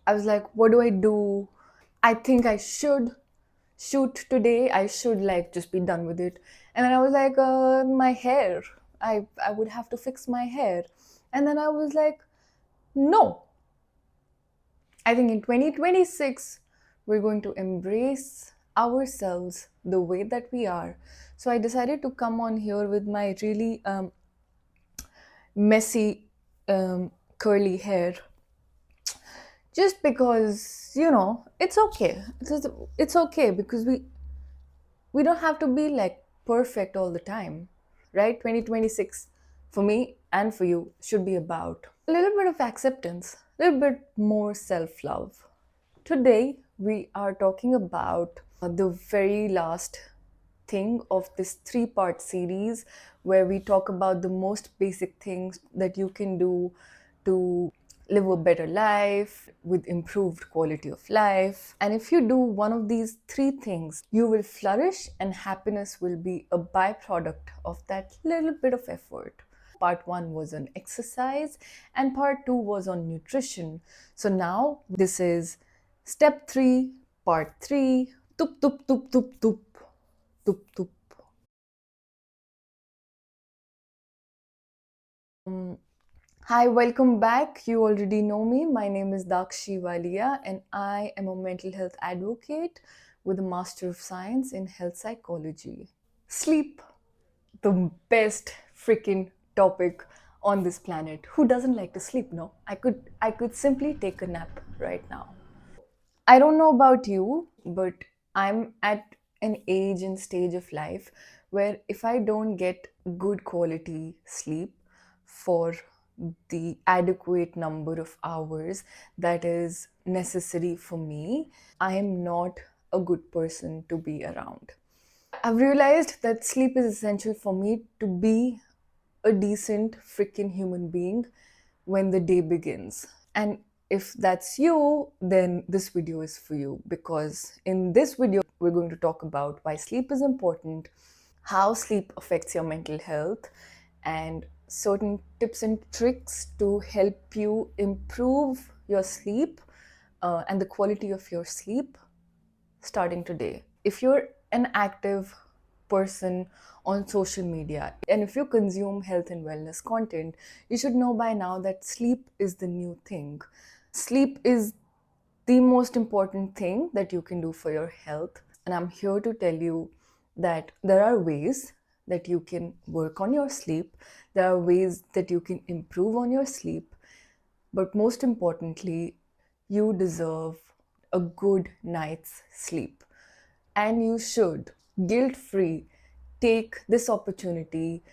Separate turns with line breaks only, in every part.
I was like, what do I do? I think I should shoot today. I should like just be done with it. And then I was like, my hair. I would have to fix my hair. And then I was like, no. I think in 2026 we're going to embrace ourselves the way that we are. So I decided to come on here with my really messy curly hair just because it's okay. It's okay because we don't have to be like perfect all the time, right? 2026 for me and for you should be about a little bit of acceptance, a little bit more self-love. Today we are talking about the very last thing of this three-part series where we talk about the most basic things that you can do to live a better life with improved quality of life. And if you do one of these three things, you will flourish and happiness will be a byproduct of that little bit of effort. Part one was on exercise, and part two was on nutrition. So now this is step three, part three. Tup, tup, tup, tup, tup, tup, tup. Hi, welcome back. You already know me. My name is Dakshi Walia, and I am a mental health advocate with a Master of Science in Health Psychology. Sleep, the best freaking topic on this planet. Who doesn't like to sleep? No, I could simply take a nap right now. I don't know about you, but I'm at an age and stage of life where if I don't get good quality sleep for the adequate number of hours that is necessary for me, I am not a good person to be around. I've realized that sleep is essential for me to be a decent freaking human being when the day begins. And if that's you, then this video is for you because in this video, we're going to talk about why sleep is important, how sleep affects your mental health, and certain tips and tricks to help you improve your sleep and the quality of your sleep starting today. If you're an active person on social media and if you consume health and wellness content, you should know by now that sleep is the new thing. Sleep is the most important thing that you can do for your health. And I'm here to tell you that there are ways that you can work on your sleep, there are ways that you can improve on your sleep, but most importantly, you deserve a good night's sleep. And you should, guilt free, take this opportunity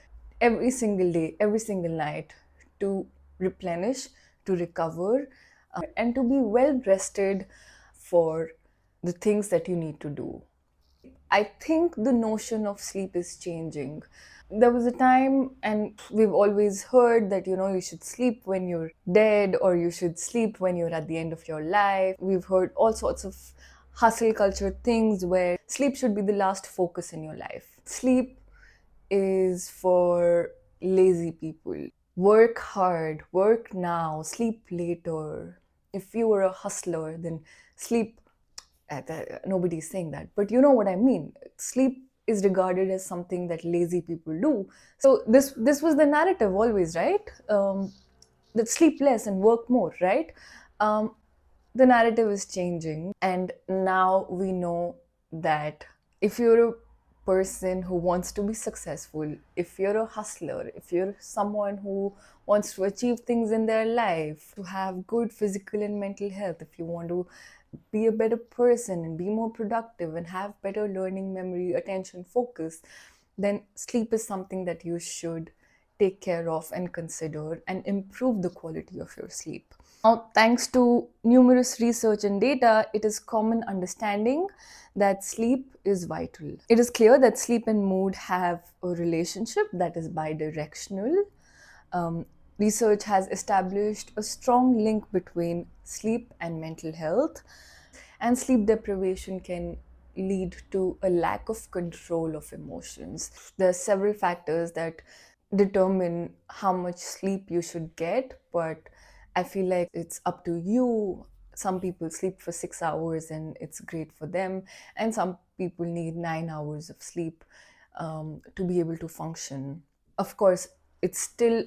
every single day, every single night to replenish, to recover, and to be well rested for the things that you need to do. I think the notion of sleep is changing. There was a time, and we've always heard that you should sleep when you're dead or you should sleep when you're at the end of your life. We've heard all sorts of hustle culture things where sleep should be the last focus in your life. Sleep is for lazy people. Work hard, work now, sleep later. If you were a hustler, then sleep. Nobody's saying that, but you know what I mean. Sleep is regarded as something that lazy people do. So this was the narrative always, right? That sleep less and work more, right? Um, the narrative is changing, and now we know that if you're a person who wants to be successful, if you're a hustler, if you're someone who wants to achieve things in their life, to have good physical and mental health, if you want to be a better person and be more productive and have better learning, memory, attention, focus, then sleep is something that you should take care of and consider and improve the quality of your sleep. Now, thanks to numerous research and data, it is common understanding that sleep is vital. It is clear that sleep and mood have a relationship that is bidirectional. Um, Research has established a strong link between sleep and mental health, and sleep deprivation can lead to a lack of control of emotions. There are several factors that determine how much sleep you should get, but I feel like it's up to you Some people sleep for 6 hours and it's great for them, and some people need 9 hours of sleep to be able to function. Of course, it's still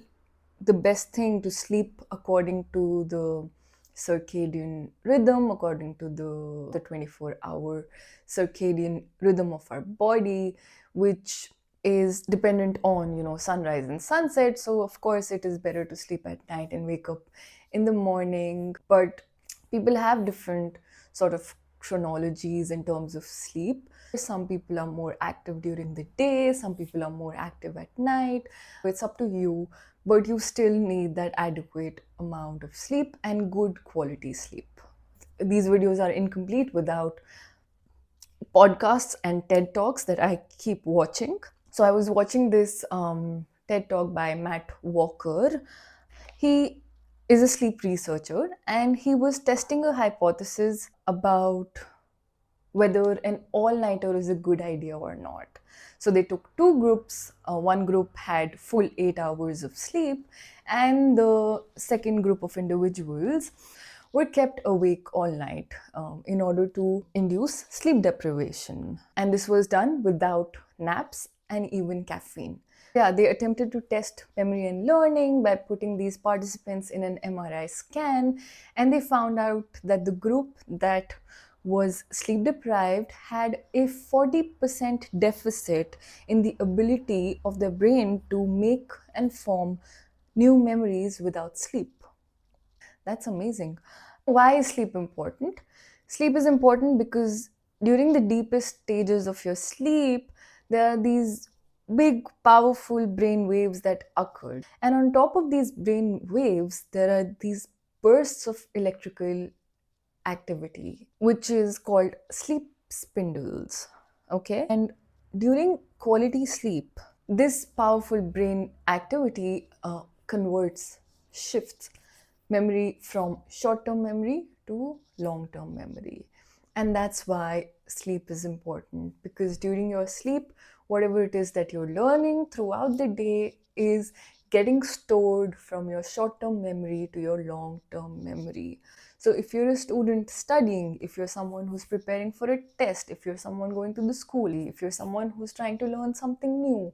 the best thing to sleep according to the circadian rhythm, according to the 24-hour circadian rhythm of our body, which is dependent on, sunrise and sunset. So of course it is better to sleep at night and wake up in the morning. But people have different sort of chronologies in terms of sleep. Some people are more active during the day, some people are more active at night. It's up to you, but you still need that adequate amount of sleep and good quality sleep. These videos are incomplete without podcasts and TED Talks that I keep watching. So I was watching this TED Talk by Matt Walker. He is a sleep researcher and he was testing a hypothesis about whether an all nighter is a good idea or not. So they took two groups. One group had full 8 hours of sleep, and the second group of individuals were kept awake all night in order to induce sleep deprivation. And this was done without naps and even caffeine. Yeah, they attempted to test memory and learning by putting these participants in an MRI scan, and they found out that the group that was sleep deprived had a 40% deficit in the ability of their brain to make and form new memories without sleep. That's amazing. Why is sleep important? Sleep is important because during the deepest stages of your sleep, there are these big, powerful brain waves that occur. And on top of these brain waves, there are these bursts of electrical activity, which is called sleep spindles. Okay. And during quality sleep, this powerful brain activity shifts memory from short term memory to long term memory. And that's why sleep is important, because during your sleep, whatever it is that you're learning throughout the day is getting stored from your short term memory to your long term memory. So, if you're a student studying, if you're someone who's preparing for a test, if you're someone going to the school, if you're someone who's trying to learn something new,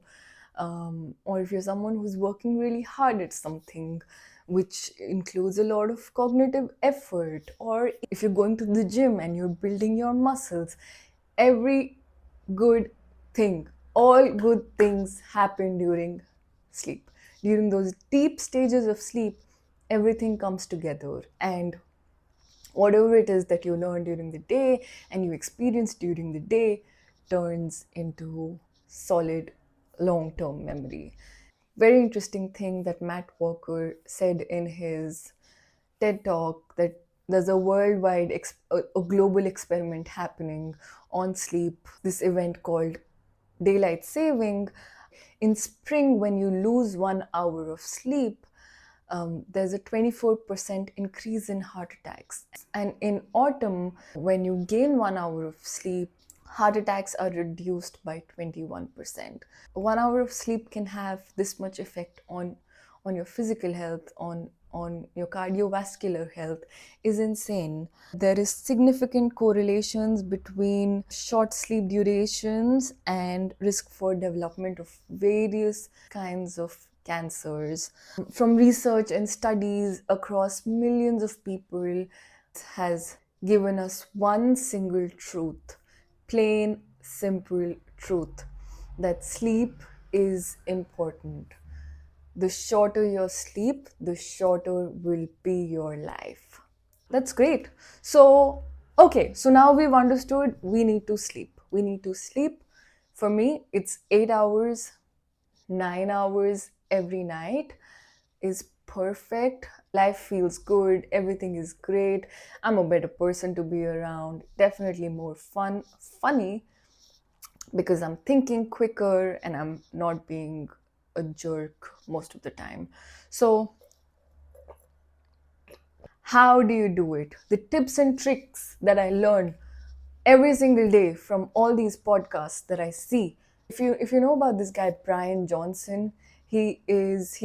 or if you're someone who's working really hard at something, which includes a lot of cognitive effort, or if you're going to the gym and you're building your muscles, every good thing, all good things happen during sleep. During those deep stages of sleep, everything comes together, and whatever it is that you learn during the day and you experience during the day turns into solid long term memory. Very interesting thing that Matt Walker said in his TED talk, that there's a worldwide, a global experiment happening on sleep, this event called daylight saving. In spring, when you lose 1 hour of sleep, there's a 24% increase in heart attacks. And in autumn, when you gain 1 hour of sleep, heart attacks are reduced by 21%. 1 hour of sleep can have this much effect on your physical health, on your cardiovascular health, is insane. There is significant correlations between short sleep durations and risk for development of various kinds of cancers. From research and studies across millions of people, has given us one single truth, plain, simple truth, that sleep is important. The shorter your sleep, the shorter will be your life. That's great. So, okay, so now we've understood we need to sleep. We need to sleep. For me, it's 8 hours, 9 hours every night is perfect. Life feels good, everything is great. I'm a better person to be around, definitely more funny, because I'm thinking quicker and I'm not being a jerk most of the time. So, how do you do it? The tips and tricks that I learn every single day from all these podcasts that I see. If you know about this guy Brian Johnson, he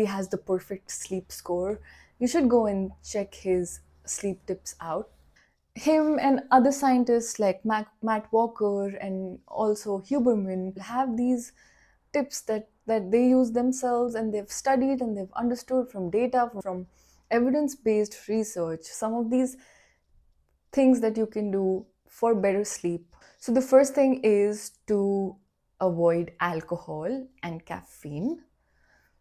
has the perfect sleep score. You should go and check his sleep tips out. Him and other scientists like Matt Walker and also Huberman have these tips that they use themselves, and they've studied and they've understood from data, from evidence-based research, some of these things that you can do for better sleep. So the first thing is to avoid alcohol and caffeine.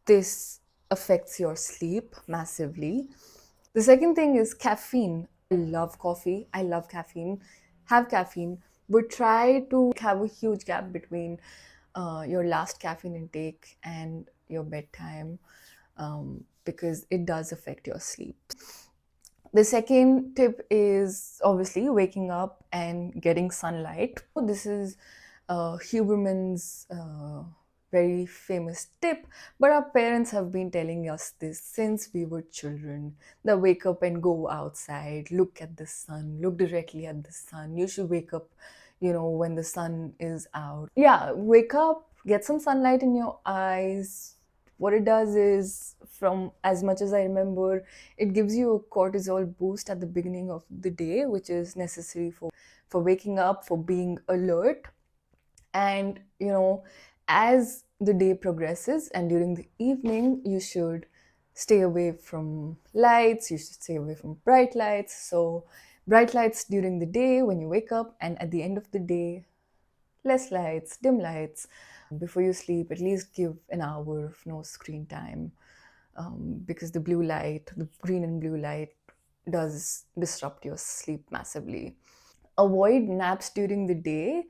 This affects your sleep massively. The second thing is caffeine. I love coffee. I love caffeine. Have caffeine, but try to have a huge gap between your last caffeine intake and your bedtime, because it does affect your sleep. The second tip is obviously waking up and getting sunlight. This is Huberman's very famous tip, but our parents have been telling us this since we were children. That wake up and go outside, look at the sun, look directly at the sun. You should wake up, when the sun is out. Yeah, wake up, get some sunlight in your eyes. What it does is, from as much as I remember, it gives you a cortisol boost at the beginning of the day, which is necessary for waking up, for being alert. And as the day progresses and during the evening, you should stay away from lights, you should stay away from bright lights. So bright lights during the day when you wake up, and at the end of the day, less lights, dim lights. Before you sleep, at least give an hour of no screen time, because the blue light, the green and blue light, does disrupt your sleep massively. Avoid naps during the day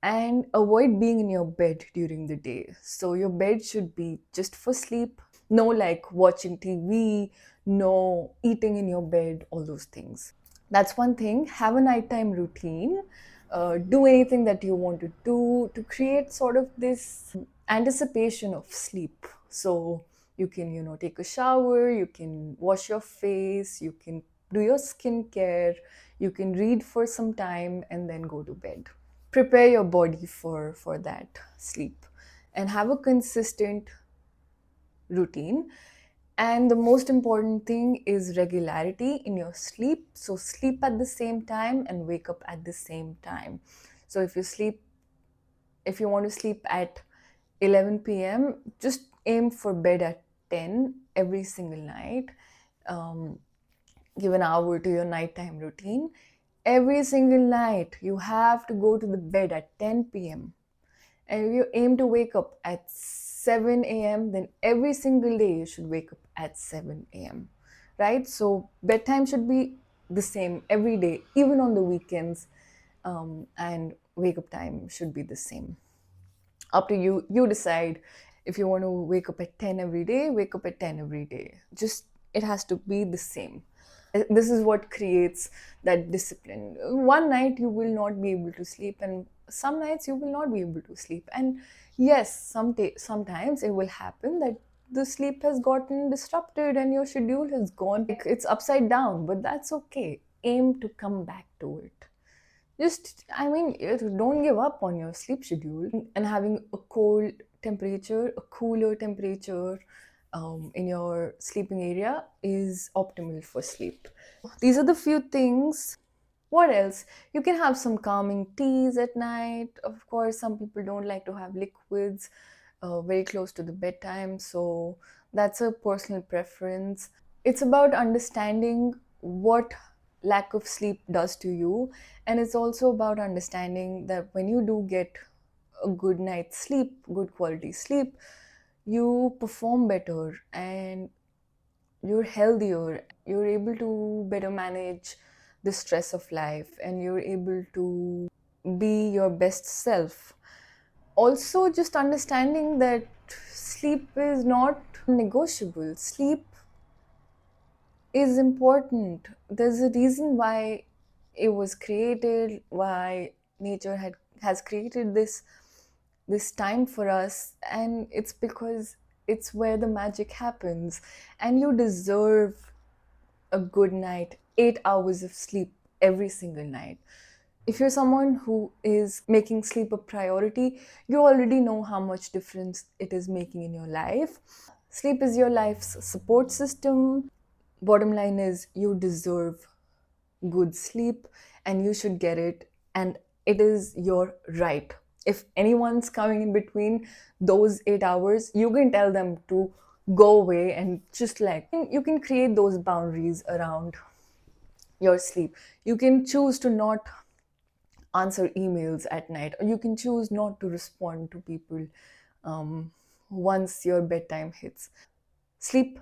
and avoid being in your bed during the day. So your bed should be just for sleep. No like watching TV, no eating in your bed, all those things. That's one thing. Have a nighttime routine. Do anything that you want to do to create sort of this anticipation of sleep. So you can, take a shower, you can wash your face, you can do your skincare, you can read for some time, and then go to bed. Prepare your body for that sleep, and have a consistent routine. And the most important thing is regularity in your sleep. So sleep at the same time and wake up at the same time. So if you want to sleep at 11 p.m., just aim for bed at 10 every single night. um, Give an hour to your nighttime routine. Every single night you have to go to the bed at 10 p.m. And if you aim to wake up at 7 a.m., then every single day you should wake up at 7 a.m. Right? So bedtime should be the same every day, even on the weekends, and wake up time should be the same. Up to you. You decide if you want to wake up at 10 every day, wake up at 10 every day. Just it has to be the same. This is what creates that discipline. One night you will not be able to sleep, and some nights you will not be able to sleep. And yes, sometimes it will happen that the sleep has gotten disrupted and your schedule has gone, like it's upside down, but that's okay. Aim to come back to it. Just, I mean, don't give up on your sleep schedule. And having a cold temperature, a cooler temperature in your sleeping area is optimal for sleep. These are the few things. What else? You can have some calming teas at night. Of course, some people don't like to have liquids very close to the bedtime, so that's a personal preference. It's about understanding what lack of sleep does to you, and it's also about understanding that when you do get a good night's sleep, good quality sleep, you perform better and you're healthier, you're able to better manage the stress of life, and you're able to be your best self. Also, just understanding that sleep is not negotiable. Sleep is important. There's a reason why it was created, why nature has created this time for us, and it's because it's where the magic happens. And you deserve a good night, 8 hours of sleep every single night. If you're someone who is making sleep a priority, you already know how much difference it is making in your life. Sleep is your life's support system. Bottom line is, you deserve good sleep, and you should get it, and it is your right. If anyone's coming in between those 8 hours, you can tell them to go away, and just like you can create those boundaries around your sleep. You can choose to not answer emails at night, or you can choose not to respond to people once your bedtime hits. Sleep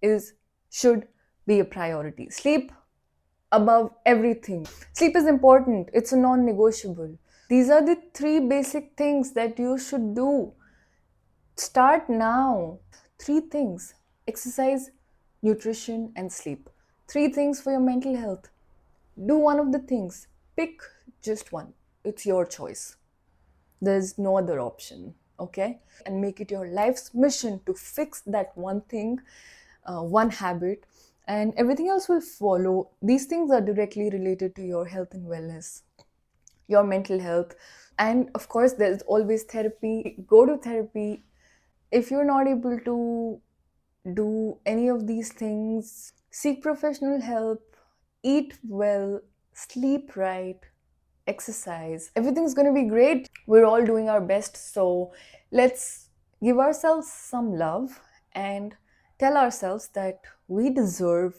is should be a priority. Sleep above everything. Sleep is important, it's a non negotiable. These are the three basic things that you should do. Start now. Three things: exercise, nutrition, and sleep. Three things for your mental health. Do one of the things. Pick just one. It's your choice. There's no other option, okay? And make it your life's mission to fix that one thing, one habit, and everything else will follow. These things are directly related to your health and wellness, your mental health. And of course, there's always therapy. Go to therapy. If you're not able to do any of these things, seek professional help, eat well, sleep right, exercise. Everything's going to be great. We're all doing our best. So let's give ourselves some love and tell ourselves that we deserve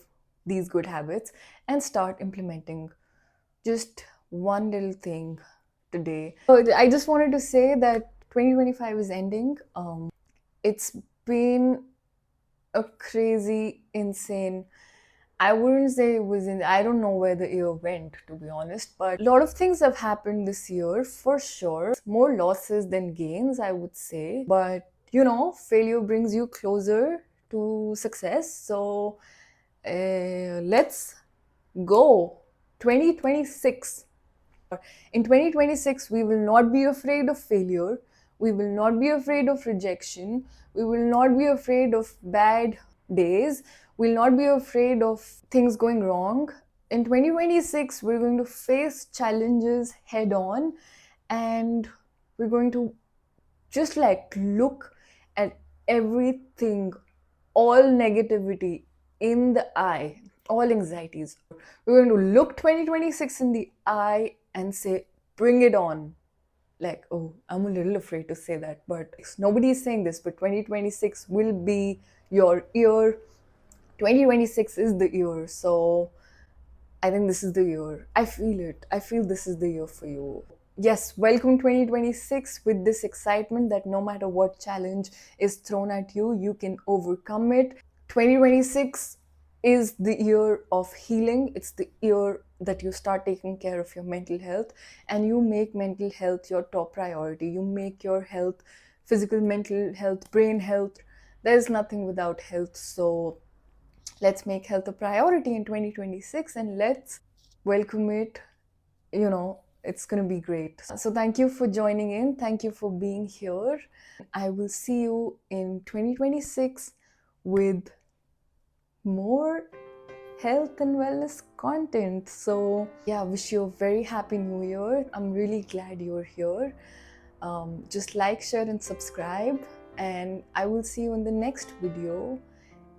these good habits, and start implementing just one little thing today. So I just wanted to say that 2025 is ending. It's been a crazy, insane. I wouldn't say it was in. I don't know where the year went, to be honest, but a lot of things have happened this year for sure. More losses than gains, I would say. But failure brings you closer to success. So let's go. 2026. In 2026, we will not be afraid of failure. We will not be afraid of rejection. We will not be afraid of bad days. We'll not be afraid of things going wrong. In 2026, we're going to face challenges head on, and we're going to just like look at everything, all negativity in the eye, all anxieties. We're going to look 2026 in the eye and say, bring it on. Like, oh, I'm a little afraid to say that, but nobody is saying this, but 2026 will be your year. 2026 is the year. So I think this is the year. I feel it. I feel this is the year for you. Yes, welcome 2026 with this excitement that no matter what challenge is thrown at you, you can overcome it. 2026 is the year of healing. It's the year that you start taking care of your mental health, and you make mental health your top priority. You make your health, physical, mental health, brain health. There's nothing without health. So let's make health a priority in 2026, and let's welcome it. It's going to be great. So thank you for joining in. Thank you for being here. I will see you in 2026 with more health and wellness content. So yeah, wish you a very happy new year. I'm really glad you're here. Just like, share, and subscribe, and I will see you in the next video.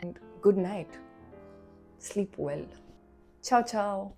And good night. Sleep well. Ciao, ciao.